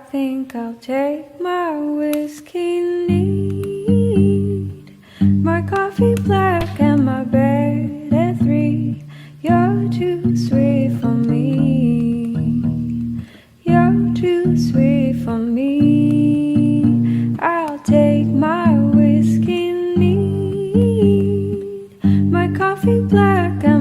think I'll take my whiskey neat, my coffee black and my bed at 3. You're too sweet for me. You're too sweet for me. I'll take my whiskey neat, my coffee black and